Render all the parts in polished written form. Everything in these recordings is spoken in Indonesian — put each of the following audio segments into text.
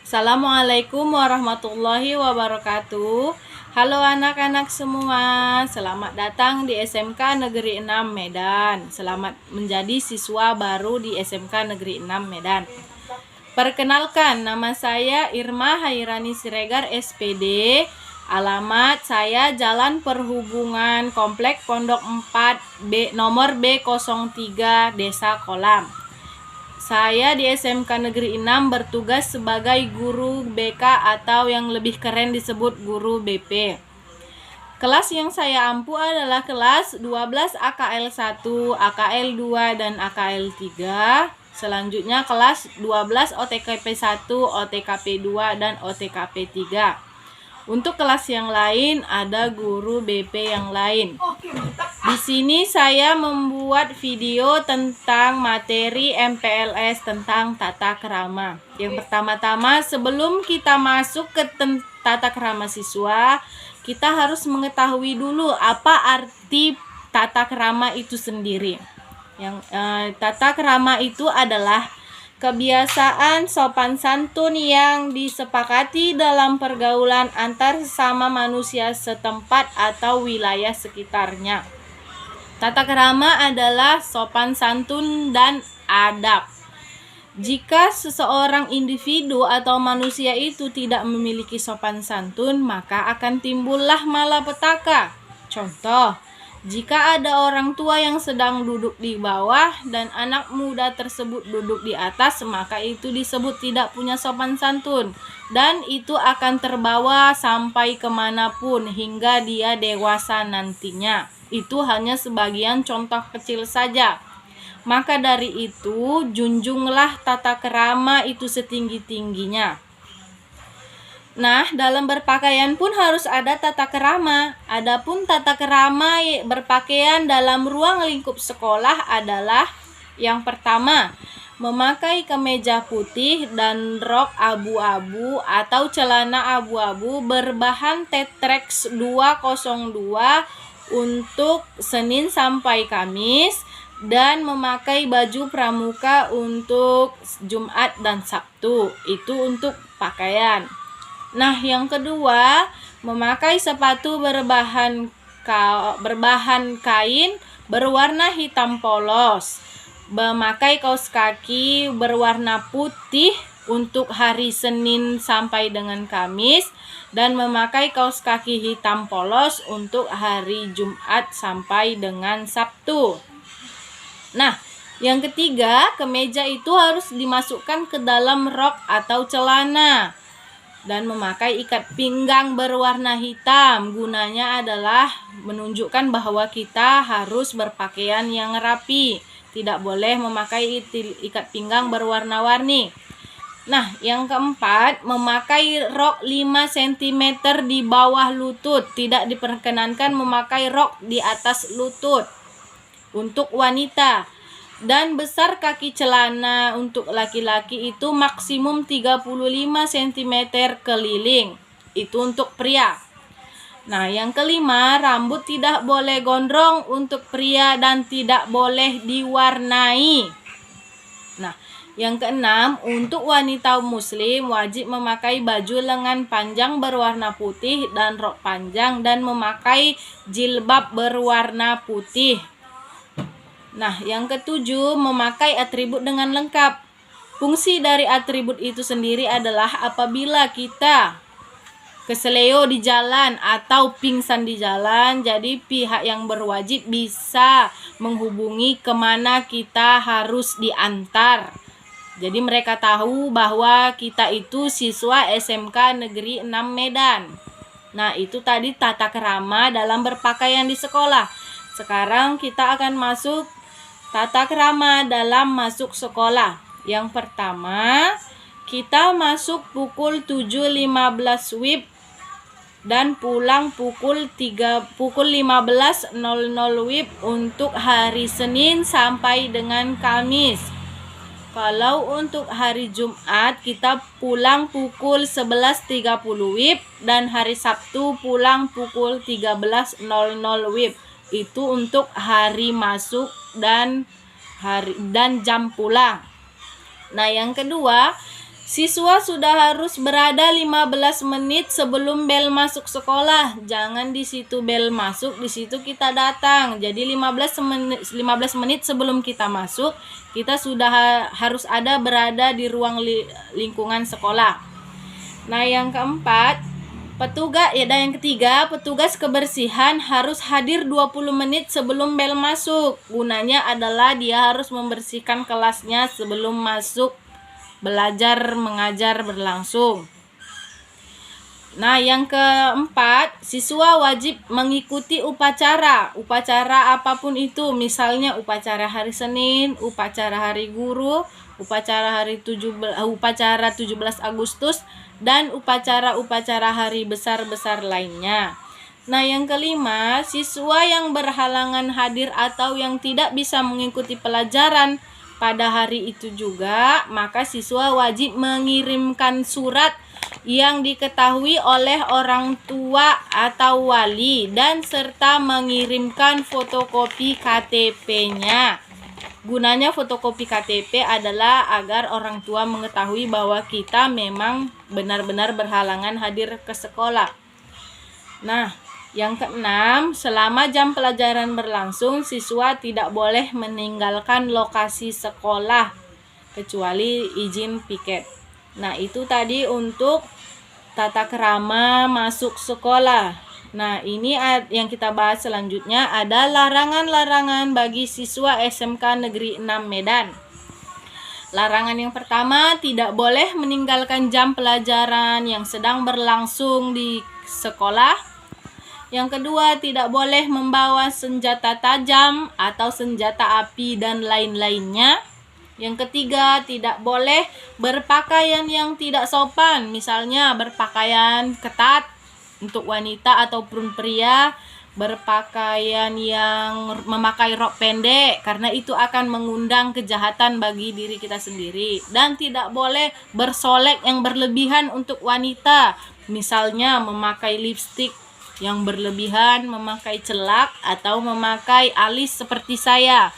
Assalamualaikum warahmatullahi wabarakatuh. Halo anak-anak semua, selamat datang di SMK Negeri 6 Medan. Selamat menjadi siswa baru di SMK Negeri 6 Medan. Perkenalkan, nama saya Irma Hairani Siregar SPD. Alamat saya Jalan Perhubungan Komplek Pondok 4 nomor B03 Desa Kolam. Saya di SMK Negeri 6 bertugas sebagai guru BK atau yang lebih keren disebut guru BP. Kelas yang saya ampu adalah kelas 12 AKL 1, AKL 2, dan AKL 3. Selanjutnya kelas 12 OTKP 1, OTKP 2, dan OTKP 3. Untuk kelas yang lain ada guru BP yang lain. Di sini saya membuat video tentang materi MPLS tentang tata krama. Yang pertama-tama, sebelum kita masuk ke tata krama siswa, kita harus mengetahui dulu apa arti tata krama itu sendiri. Tata krama itu adalah kebiasaan sopan santun yang disepakati dalam pergaulan antar sesama manusia setempat atau wilayah sekitarnya. Tata krama adalah sopan santun dan adab. Jika seseorang individu atau manusia itu tidak memiliki sopan santun, maka akan timbullah malapetaka. Contoh, jika ada orang tua yang sedang duduk di bawah dan anak muda tersebut duduk di atas, maka itu disebut tidak punya sopan santun. Dan itu akan terbawa sampai kemanapun hingga dia dewasa nantinya. Itu hanya sebagian contoh kecil saja. Maka dari itu, junjunglah tata krama itu setinggi-tingginya. Nah, dalam berpakaian pun harus ada tata krama. Adapun tata krama berpakaian dalam ruang lingkup sekolah adalah yang pertama, memakai kemeja putih dan rok abu-abu atau celana abu-abu berbahan Tetrx 202 untuk Senin sampai Kamis, dan memakai baju pramuka untuk Jumat dan Sabtu. Itu untuk pakaian. Nah, yang kedua, memakai sepatu berbahan kain berwarna hitam polos, memakai kaos kaki berwarna putih untuk hari Senin sampai dengan Kamis, dan memakai kaos kaki hitam polos untuk hari Jumat sampai dengan Sabtu. Nah, yang ketiga, kemeja itu harus dimasukkan ke dalam rok atau celana dan memakai ikat pinggang berwarna hitam. Gunanya adalah menunjukkan bahwa kita harus berpakaian yang rapi. Tidak boleh memakai ikat pinggang berwarna-warni. Nah, yang keempat, memakai rok 5 cm di bawah lutut. Tidak diperkenankan memakai rok di atas lutut untuk wanita. Dan besar kaki celana untuk laki-laki itu maksimum 35 cm keliling. Itu untuk pria. Nah, yang kelima, rambut tidak boleh gondrong untuk pria dan tidak boleh diwarnai. Nah, yang keenam, untuk wanita muslim wajib memakai baju lengan panjang berwarna putih dan rok panjang dan memakai jilbab berwarna putih. Nah, yang ketujuh, memakai atribut dengan lengkap. Fungsi dari atribut itu sendiri adalah apabila kita keseleo di jalan atau pingsan di jalan, jadi pihak yang berwajib bisa menghubungi kemana kita harus diantar. Jadi mereka tahu bahwa kita itu siswa SMK Negeri 6 Medan. Nah, itu tadi tata krama dalam berpakaian di sekolah. Sekarang kita akan masuk tata krama dalam masuk sekolah. Yang pertama, kita masuk pukul 7.15 WIB dan pulang pukul 15.00 WIB untuk hari Senin sampai dengan Kamis. Kalau untuk hari Jumat kita pulang pukul 11.30 WIB dan hari Sabtu pulang pukul 13.00 WIB. Itu untuk hari masuk dan jam pulang. Nah, yang kedua, Siswa sudah harus berada 15 menit sebelum bel masuk sekolah. Jangan di situ bel masuk, di situ kita datang. Jadi 15 menit sebelum kita masuk, kita sudah harus berada di ruang lingkungan sekolah. Nah, yang keempat, yang ketiga, petugas kebersihan harus hadir 20 menit sebelum bel masuk. Gunanya adalah dia harus membersihkan kelasnya sebelum masuk belajar mengajar berlangsung. Nah, yang keempat, siswa wajib mengikuti upacara apapun itu, misalnya upacara hari Senin, upacara hari guru, upacara 17 Agustus, dan upacara-upacara hari besar-besar lainnya. Nah, yang kelima, siswa yang berhalangan hadir atau yang tidak bisa mengikuti pelajaran pada hari itu juga, maka siswa wajib mengirimkan surat yang diketahui oleh orang tua atau wali dan serta mengirimkan fotokopi KTP-nya. Gunanya fotokopi KTP adalah agar orang tua mengetahui bahwa kita memang benar-benar berhalangan hadir ke sekolah. Nah, yang keenam, selama jam pelajaran berlangsung, siswa tidak boleh meninggalkan lokasi sekolah kecuali izin piket. Nah, itu tadi untuk tata krama masuk sekolah. Nah, ini yang kita bahas selanjutnya ada larangan-larangan bagi siswa SMK Negeri 6 Medan. Larangan yang pertama, tidak boleh meninggalkan jam pelajaran yang sedang berlangsung di sekolah. Yang kedua, tidak boleh membawa senjata tajam atau senjata api dan lain-lainnya. Yang ketiga, tidak boleh berpakaian yang tidak sopan, misalnya berpakaian ketat untuk wanita ataupun pria, berpakaian yang memakai rok pendek karena itu akan mengundang kejahatan bagi diri kita sendiri, dan tidak boleh bersolek yang berlebihan untuk wanita, misalnya memakai lipstik yang berlebihan, memakai celak, atau memakai alis seperti saya,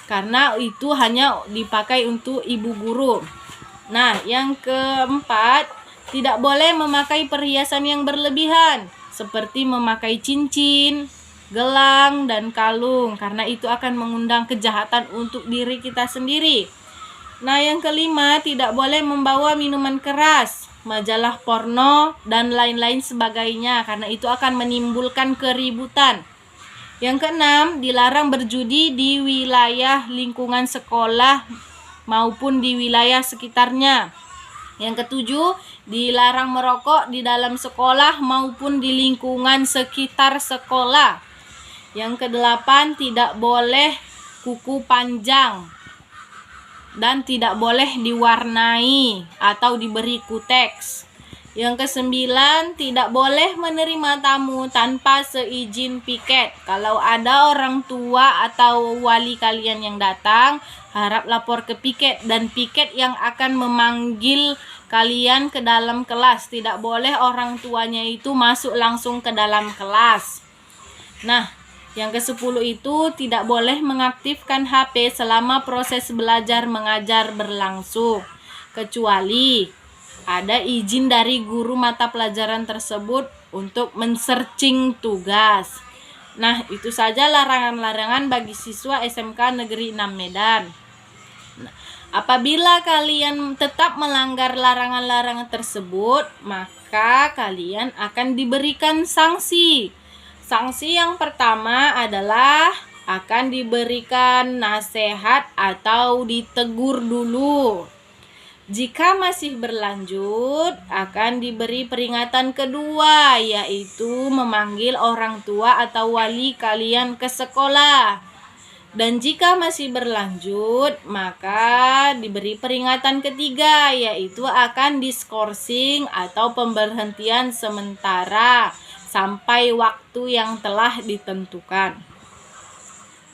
karena itu hanya dipakai untuk ibu guru. Nah, yang keempat, tidak boleh memakai perhiasan yang berlebihan seperti memakai cincin, gelang, dan kalung, karena itu akan mengundang kejahatan untuk diri kita sendiri. Nah, yang kelima, tidak boleh membawa minuman keras, majalah porno, dan lain-lain sebagainya, karena itu akan menimbulkan keributan. Yang keenam, dilarang berjudi di wilayah lingkungan sekolah maupun di wilayah sekitarnya. Yang ketujuh, dilarang merokok di dalam sekolah maupun di lingkungan sekitar sekolah. Yang kedelapan, tidak boleh kuku panjang dan tidak boleh diwarnai atau diberi kuteks. Yang kesembilan, tidak boleh menerima tamu tanpa seizin piket. Kalau ada orang tua atau wali kalian yang datang, harap lapor ke piket, dan piket yang akan memanggil kalian ke dalam kelas. Tidak boleh orang tuanya itu masuk langsung ke dalam kelas. Nah, yang ke-10 itu tidak boleh mengaktifkan HP selama proses belajar mengajar berlangsung, kecuali ada izin dari guru mata pelajaran tersebut untuk men-searching tugas. Nah, itu saja larangan-larangan bagi siswa SMK Negeri 6 Medan. Nah, apabila kalian tetap melanggar larangan-larangan tersebut, maka kalian akan diberikan sanksi. Sanksi yang pertama adalah akan diberikan nasihat atau ditegur dulu. Jika masih berlanjut, akan diberi peringatan kedua, yaitu memanggil orang tua atau wali kalian ke sekolah. Dan jika masih berlanjut, maka diberi peringatan ketiga, yaitu akan diskorsing atau pemberhentian sementara sampai waktu yang telah ditentukan.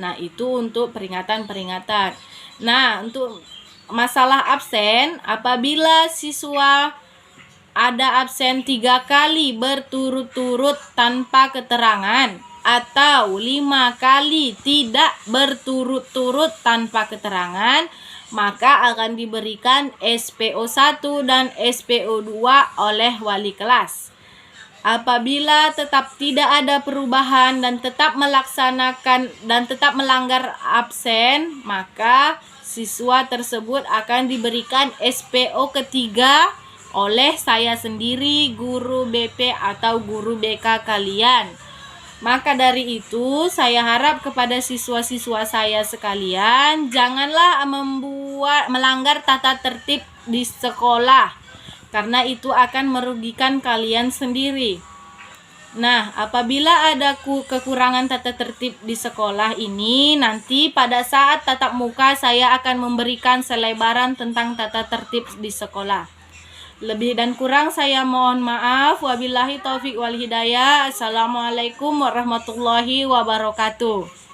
Nah, itu untuk peringatan-peringatan. Nah, untuk masalah absen, apabila siswa ada absen 3 kali berturut-turut tanpa keterangan atau 5 kali tidak berturut-turut tanpa keterangan, maka akan diberikan SPO 1 dan SPO 2 oleh wali kelas. Apabila tetap tidak ada perubahan dan tetap melanggar absen, maka siswa tersebut akan diberikan SPO ketiga oleh saya sendiri, guru BP atau guru BK kalian. Maka dari itu, saya harap kepada siswa-siswa saya sekalian, janganlah melanggar tata tertib di sekolah, karena itu akan merugikan kalian sendiri. Nah, apabila ada kekurangan tata tertib di sekolah ini, nanti pada saat tatap muka saya akan memberikan selebaran tentang tata tertib di sekolah. Lebih dan kurang saya mohon maaf. Wabillahi taufik wal hidayah. Assalamualaikum warahmatullahi wabarakatuh.